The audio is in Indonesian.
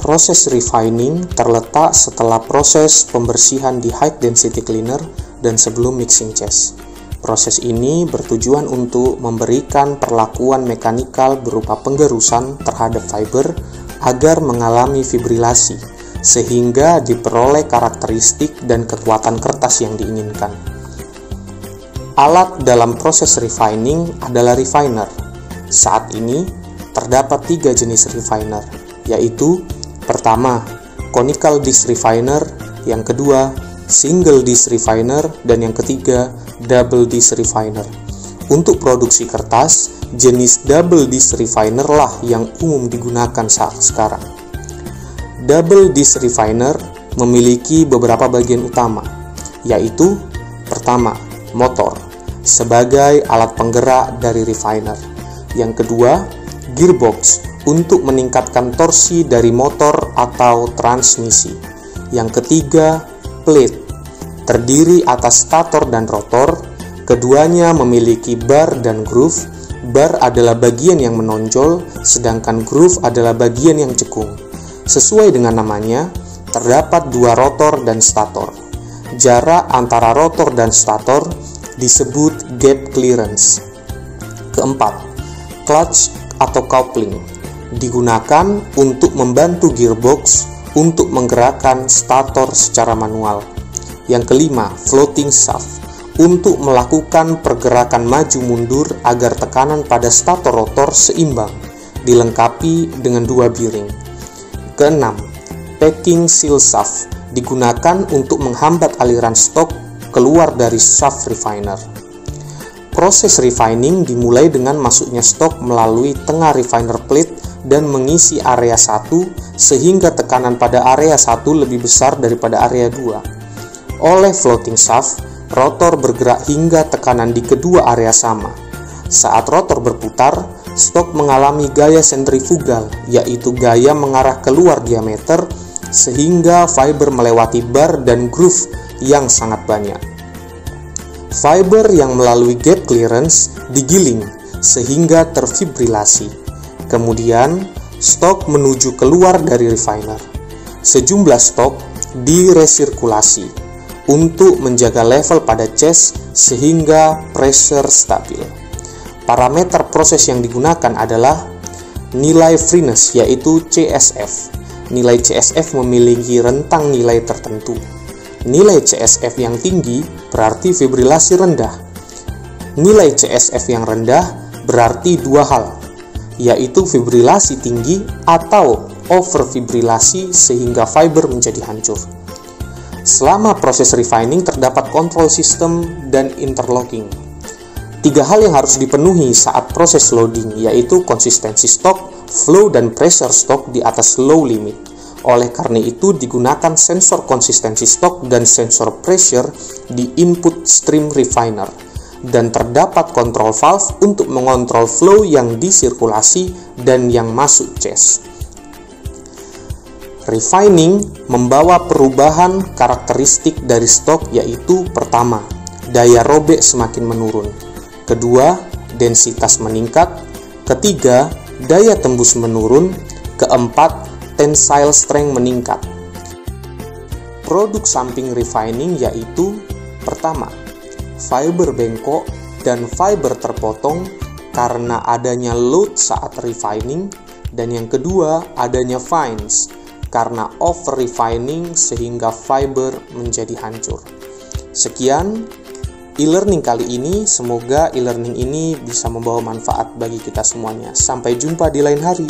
Proses refining terletak setelah proses pembersihan di high density cleaner dan sebelum mixing chest. Proses ini bertujuan untuk memberikan perlakuan mekanikal berupa penggerusan terhadap fiber agar mengalami fibrilasi, sehingga diperoleh karakteristik dan kekuatan kertas yang diinginkan. Alat dalam proses refining adalah refiner. Saat ini terdapat 3 jenis refiner, yaitu pertama, conical disk refiner, yang kedua, single disk refiner, dan yang ketiga, double disk refiner. Untuk produksi kertas, jenis double disk refiner lah yang umum digunakan saat sekarang. Double disk refiner memiliki beberapa bagian utama, yaitu pertama, motor sebagai alat penggerak dari refiner. Yang kedua, gearbox untuk meningkatkan torsi dari motor atau transmisi. Yang ketiga, plate terdiri atas stator dan rotor. Keduanya memiliki bar dan groove. Bar adalah bagian yang menonjol, sedangkan groove adalah bagian yang cekung. Sesuai dengan namanya, terdapat 2 rotor dan stator. Jarak antara rotor dan stator disebut gap clearance. Keempat, clutch atau coupling digunakan untuk membantu gearbox untuk menggerakkan stator secara manual. Yang kelima, floating shaft untuk melakukan pergerakan maju mundur agar tekanan pada stator rotor seimbang, dilengkapi dengan 2 bearing. Keenam, packing seal shaft digunakan untuk menghambat aliran stok keluar dari shaft refiner. Proses refining dimulai dengan masuknya stok melalui tengah refiner plate dan mengisi area 1 sehingga tekanan pada area 1 lebih besar daripada area 2. Oleh floating shaft, rotor bergerak hingga tekanan di kedua area sama. Saat rotor berputar, stok mengalami gaya sentrifugal, yaitu gaya mengarah keluar diameter, sehingga fiber melewati bar dan groove yang sangat banyak. Fiber yang melalui gap clearance digiling sehingga terfibrilasi. Kemudian, stok menuju keluar dari refiner. Sejumlah stok diresirkulasi untuk menjaga level pada chest sehingga pressure stabil. Parameter proses yang digunakan adalah nilai freeness, yaitu CSF. Nilai CSF memiliki rentang nilai tertentu. Nilai CSF yang tinggi berarti fibrilasi rendah. Nilai CSF yang rendah berarti 2 hal, yaitu fibrilasi tinggi atau overfibrilasi sehingga fiber menjadi hancur. Selama proses refining terdapat control system dan interlocking. 3 hal yang harus dipenuhi saat proses loading, yaitu konsistensi stok, flow dan pressure stok di atas low limit. Oleh karena itu digunakan sensor konsistensi stok dan sensor pressure di input stream refiner, dan terdapat control valve untuk mengontrol flow yang disirkulasi dan yang masuk chest. Refining membawa perubahan karakteristik dari stok, yaitu pertama, daya robek semakin menurun. Kedua, densitas meningkat. Ketiga, daya tembus menurun. Keempat, tensile strength meningkat. Produk samping refining yaitu pertama, fiber bengkok dan fiber terpotong karena adanya load saat refining, dan yang kedua, adanya fines karena over refining sehingga fiber menjadi hancur. Sekian e-learning kali ini, semoga e-learning ini bisa membawa manfaat bagi kita semuanya. Sampai jumpa di lain hari.